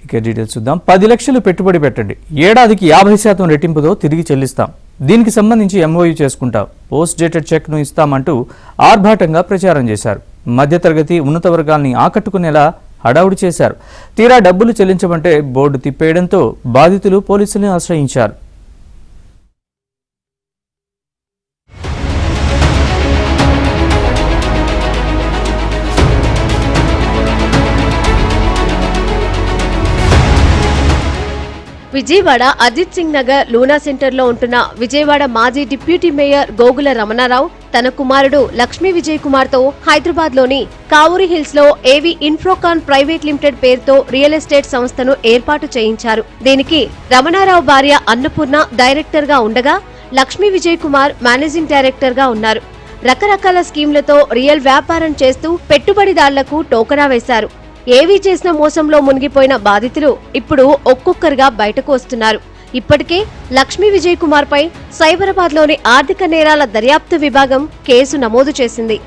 ఇక డీటెయిల్స్ చూద్దాం. 10 లక్షలు పెట్టుబడి పెట్టండి, ఏడాదికి 50% రెట్టింపుతో తిరిగి చెల్లిస్తాం, దీనికి సంబంధించి ఎంఓయూ చేసుకుంటాం, పోస్ట్ డేటెడ్ చెక్ను ఇస్తామంటూ ఆర్భాటంగా ప్రచారం చేశారు. మధ్యతరగతి ఉన్నత వర్గాల్ని ఆకట్టుకునేలా హడావుడి చేశారు. తీరా డబ్బులు చెల్లించమంటే బోర్డు తిప్పేయడంతో బాధితులు పోలీసులను ఆశ్రయించారు. విజయవాడ అజిత్ సింగ్ నగర్ లూనా సెంటర్ లో ఉంటున్న విజయవాడ మాజీ డిప్యూటీ మేయర్ గోగుల రమణారావు తన కుమారుడు లక్ష్మీ విజయ్ కుమార్ తో హైదరాబాద్ లోని కావూరి హిల్స్ లో ఏవి ఇన్ఫ్రోకాన్ ప్రైవేట్ లిమిటెడ్ పేరుతో రియల్ ఎస్టేట్ సంస్థను ఏర్పాటు చేయించారు. దీనికి రమణారావు భార్య అన్నపూర్ణ డైరెక్టర్ గా ఉండగా లక్ష్మీ విజయ్ కుమార్ మేనేజింగ్ డైరెక్టర్ గా ఉన్నారు. రకరకాల స్కీంలతో రియల్ వ్యాపారం చేస్తూ పెట్టుబడిదారులకు టోకరా వేశారు. ఏవీ చేసిన మోసంలో మునిగిపోయిన బాధితులు ఇప్పుడు ఒక్కొక్కరుగా బయటకు వస్తున్నారు. ఇప్పటికే లక్ష్మీ విజయ్ కుమార్ పై సైబరాబాద్ లోని ఆర్థిక నేరాల దర్యాప్తు విభాగం కేసు నమోదు చేసింది.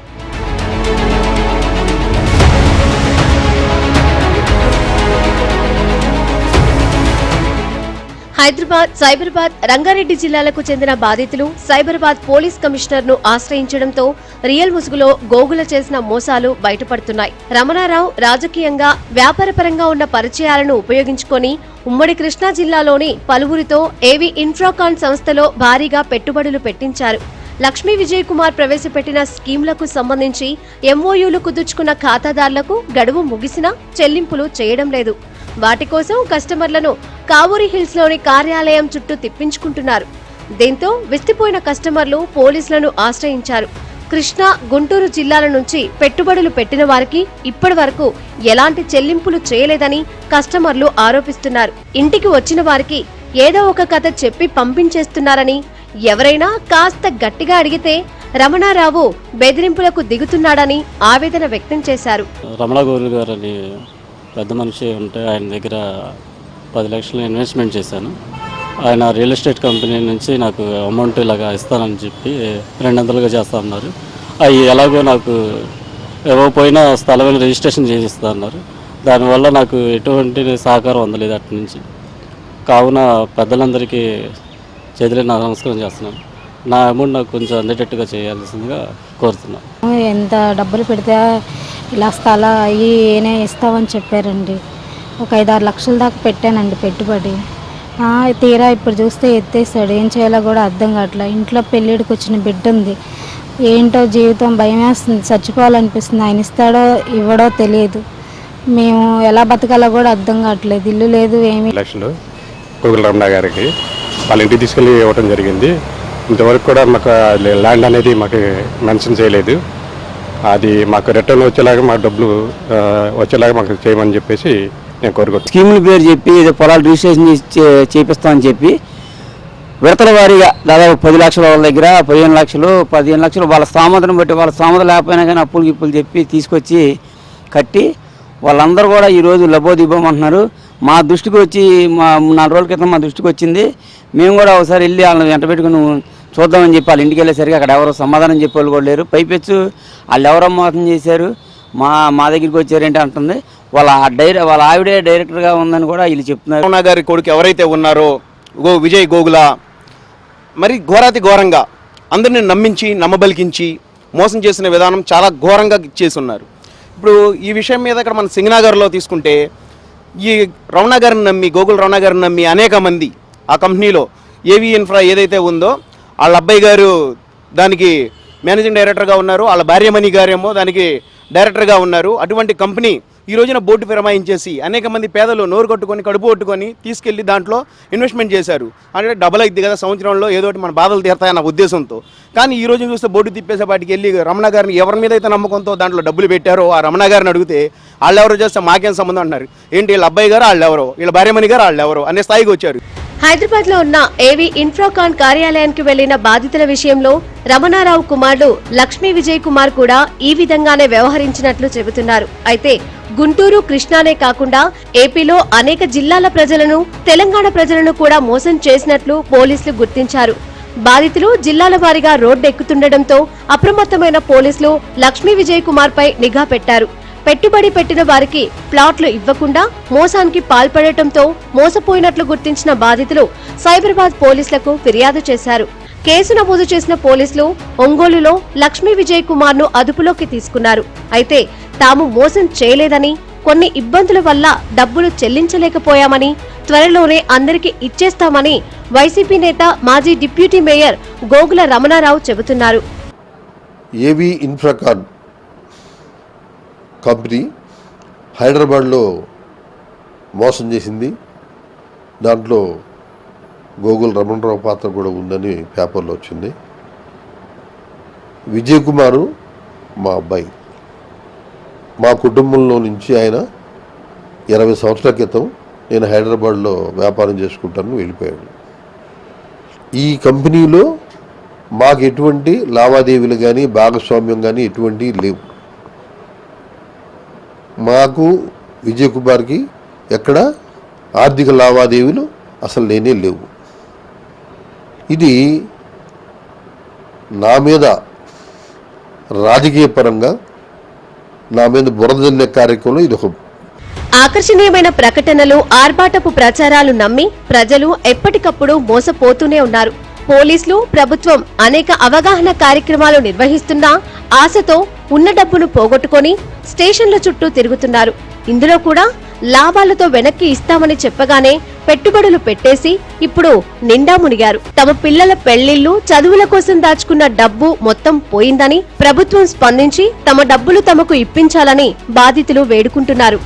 హైదరాబాద్, సైబరాబాద్, రంగారెడ్డి జిల్లాలకు చెందిన బాధితులు సైబరాబాద్ పోలీస్ కమిషనర్ ను ఆశ్రయించడంతో రియల్ ముసుగులో గోగుల చేసిన మోసాలు బయటపడుతున్నాయి. రమణారావు రాజకీయంగా, వ్యాపారపరంగా ఉన్న పరిచయాలను ఉపయోగించుకొని ఉమ్మడి కృష్ణా జిల్లాలోని పలువురితో ఏవి ఇన్ఫ్రాకాన్ సంస్థలో భారీగా పెట్టుబడులు పెట్టించారు. లక్ష్మీ విజయ్ కుమార్ ప్రవేశపెట్టిన స్కీంలకు సంబంధించి ఎంఓయూలు కుదుర్చుకున్న ఖాతాదారులకు గడువు ముగిసినా చెల్లింపులు చేయడం లేదు. వాటి కోసం కస్టమర్లను కావూరి హిల్స్ లోని కార్యాలయం చుట్టూ తిప్పించుకుంటున్నారు. దీంతో విస్తుపోయిన కస్టమర్లు పోలీసులను ఆశ్రయించారు. కృష్ణా, గుంటూరు జిల్లాల నుంచి పెట్టుబడులు పెట్టిన వారికి ఇప్పటి వరకు ఎలాంటి చెల్లింపులు చేయలేదని కస్టమర్లు ఆరోపిస్తున్నారు. ఇంటికి వచ్చిన వారికి ఏదో ఒక కథ చెప్పి పంపించేస్తున్నారని, ఎవరైనా కాస్త గట్టిగా అడిగితే రమణారావు బెదిరింపులకు దిగుతున్నాడని ఆవేదన వ్యక్తం చేశారు. రమణాగౌరి గారు అని పెద్ద మనిషి ఉంటే ఆయన దగ్గర 10 లక్షలు ఇన్వెస్ట్మెంట్ చేశాను. ఆయన రియల్ ఎస్టేట్ కంపెనీ నుంచి నాకు అమౌంట్ ఇలాగా ఇస్తానని చెప్పి 200లుగా చేస్తా అన్నారు. అవి ఎలాగో నాకు ఇవ్వకపోయినా స్థలం రిజిస్ట్రేషన్ చేసిస్తా అన్నారు. దానివల్ల నాకు ఎటువంటి సహకారం అందలేదు అటు నుంచి. కావున పెద్దలందరికీ చేతులే నమస్కారం చేస్తున్నాను. నా అమౌంట్ నాకు కొంచెం అందేటట్టుగా చేయాల్సిందిగా కోరుతున్నాను. ఎంత డబ్బులు పెడితే ఇలా స్థలం అవి ఏనే ఇస్తామని చెప్పారండి. ఒక 5-6 లక్షల దాకా పెట్టానండి పెట్టుబడి. తీరా ఇప్పుడు చూస్తే ఎత్తేసాడు. ఏం చేయాలో కూడా అర్థం కావట్లే. ఇంట్లో పెళ్ళిడికి వచ్చిన బిడ్డ ఉంది. ఏంటో జీవితం భయం వేస్తుంది, చచ్చిపోవాలనిపిస్తుంది. ఆయన ఇస్తాడో ఇవ్వడో తెలియదు. మేము ఎలా బతకాలో కూడా అర్థం కావట్లేదు. ఇల్లు లేదు, ఏమి. లక్షలు గోగుల రమణ గారికి వాళ్ళ ఇంటికి తీసుకెళ్ళి ఇవ్వడం జరిగింది. ఇంతవరకు కూడా మాకు ల్యాండ్ అనేది మాకు మెన్షన్ చేయలేదు. అది మాకు రిటర్న్ వచ్చేలాగా, మాకు డబ్బులు వచ్చేలాగా మాకు చేయమని చెప్పేసి నేను కోరుకుంటున్నాను. స్కీముల పేరు చెప్పి ఏదో పొలాలు రిజిస్ట్రేషన్ చేపిస్తామని చెప్పి విడతల వారీగా దాదాపు 10 లక్షల వాళ్ళ దగ్గర 15 లక్షలు వాళ్ళ స్థామతను బట్టి, వాళ్ళ స్థామత లేకపోయినా కానీ అప్పులు చెప్పి తీసుకొచ్చి కట్టి వాళ్ళందరూ కూడా ఈరోజు లబోదిబ్బం అంటున్నారు. మా దృష్టికి వచ్చి 4 రోజుల క్రితం మా దృష్టికి వచ్చింది. మేము కూడా ఒకసారి వెళ్ళి వాళ్ళని వెంట పెట్టుకుని చూద్దామని చెప్పి వాళ్ళ ఇంటికి వెళ్ళేసరికి అక్కడ ఎవరో సమాధానం చెప్పేవాళ్ళు కూడా లేరు. పైపెచ్చు వాళ్ళు ఎవరో మోసం చేశారు, మా దగ్గరికి వచ్చారేంటి అంటుంది. వాళ్ళ ఆవిడే డైరెక్టర్గా ఉందని కూడా వీళ్ళు చెప్తున్నారు. రమణ గారి కొడుకు ఎవరైతే ఉన్నారో విజయ్ గోగుల మరి ఘోరాతి ఘోరంగా అందరిని నమ్మించి నమ్మబలికించి మోసం చేసిన విధానం చాలా ఘోరంగా చేసి ఉన్నారు. ఇప్పుడు ఈ విషయం మీద ఇక్కడ మన సింగనగర్లో తీసుకుంటే ఈ రమణ గారిని నమ్మి, గోగుల రమణ గారిని నమ్మి అనేక మంది ఆ కంపెనీలో ఏవి ఇన్ఫ్రా ఏదైతే ఉందో వాళ్ళ అబ్బాయి గారు దానికి మేనేజింగ్ డైరెక్టర్గా ఉన్నారు, వాళ్ళ భార్యమణి గారేమో దానికి డైరెక్టర్గా ఉన్నారు. అటువంటి కంపెనీ ఈ రోజున బోర్డు ఫిరమాయించేసి అనేక మంది పేదలు నోరు కట్టుకొని కడుపు కొట్టుకొని తీసుకెళ్లి దాంట్లో ఇన్వెస్ట్మెంట్ చేశారు. అంటే డబల్ అయింది కదా సంవత్సరంలో, ఏదో మన బాధలు తీరుతాయన్న ఉద్దేశంతో. కానీ ఈ రోజు చూస్తే బోర్డు తిప్పేసేపాటికి వెళ్ళి రమణ గారిని ఎవరి మీద అయితే నమ్మకంతో దాంట్లో డబ్బులు పెట్టారో ఆ రమణ గారిని అడిగితే వాళ్ళు ఎవరో చేస్తే మాకేం సంబంధం అంటున్నారు. ఏంటి వీళ్ళ అబ్బాయి గారు వాళ్ళు ఎవరో, వీళ్ళ భార్యమణి గారు వాళ్ళు ఎవరో అనే స్థాయికి వచ్చారు. హైదరాబాద్ లో ఉన్న ఏవి ఇన్ఫ్రాకాన్ కార్యాలయానికి వెళ్లిన బాధితుల విషయంలో రమణారావు కుమారుడు లక్ష్మీ విజయ్ కుమార్ కూడా ఈ విధంగానే వ్యవహరించినట్లు చెబుతున్నారు. అయితే గుంటూరు, కృష్ణానే కాకుండా ఏపీలో అనేక జిల్లాల ప్రజలను, తెలంగాణ ప్రజలను కూడా మోసం చేసినట్లు పోలీసులు గుర్తించారు. బాధితులు జిల్లాల వారీగా రోడ్డెక్కుతుండటంతో అప్రమత్తమైన పోలీసులు లక్ష్మీ విజయ్ కుమార్ పై నిఘా పెట్టారు. పెట్టుబడి పెట్టిన వారికి ప్లాట్లు ఇవ్వకుండా మోసానికి పాల్పడటంతో మోసపోయినట్లు గుర్తించిన బాధితులు సైబరాబాద్ పోలీసులకు ఫిర్యాదు చేశారు. కేసు నమోదు చేసిన పోలీసులు ఒంగోలులో లక్ష్మీ విజయ్ కుమార్ ను అదుపులోకి తీసుకున్నారు. అయితే తాము మోసం చేయలేదని, కొన్ని ఇబ్బందుల వల్ల డబ్బులు చెల్లించలేకపోయామని, త్వరలోనే అందరికీ ఇచ్చేస్తామని వైసీపీ నేత మాజీ డిప్యూటీ మేయర్ గోగుల రమణారావు చెబుతున్నారు. ఏవి ఇన్ఫ్రాకాన్ కంపెనీ హైదరాబాద్లో మోసం చేసింది. దాంట్లో గోగుల రమణరావు పాత్ర కూడా ఉందని పేపర్లో వచ్చింది. విజయ్ కుమారు మా అబ్బాయి. మా కుటుంబంలో నుంచి ఆయన 20 సంవత్సరాల క్రితం నేను హైదరాబాద్లో వ్యాపారం చేసుకుంటాను వెళ్ళిపోయాడు. ఈ కంపెనీలో మాకు ఎటువంటి లావాదేవీలు కానీ భాగస్వామ్యం కానీ ఎటువంటివి లేవు. మాకు విజయ్ కుమార్కి ఎక్కడ ఆర్థిక లావాదేవీలు అసలు లేనే లేవు. ఇది నా మీద రాజకీయ పరంగా నా మీద బురద జల్లే కార్యక్రమంలో ఇది ఒక ఆకర్షణీయమైన ప్రకటనలు, ఆర్భాటపు ప్రచారాలు నమ్మి ప్రజలు ఎప్పటికప్పుడు మోసపోతూనే ఉన్నారు. పోలీసులు, ప్రభుత్వం అనేక అవగాహన కార్యక్రమాలు నిర్వహిస్తున్నా ఆశతో ఉన్న డబ్బును పోగొట్టుకొని స్టేషన్ల చుట్టూ తిరుగుతున్నారు. ఇందులో కూడా లాభాలతో వెనక్కి ఇస్తామని చెప్పగానే పెట్టుబడులు పెట్టేసి ఇప్పుడు నిండా మునిగారు. తమ పిల్లల పెళ్లిళ్లు, చదువుల కోసం దాచుకున్న డబ్బు మొత్తం పోయిందని ప్రభుత్వం స్పందించి తమ డబ్బులు తమకు ఇప్పించాలని బాధితులు వేడుకుంటున్నారు.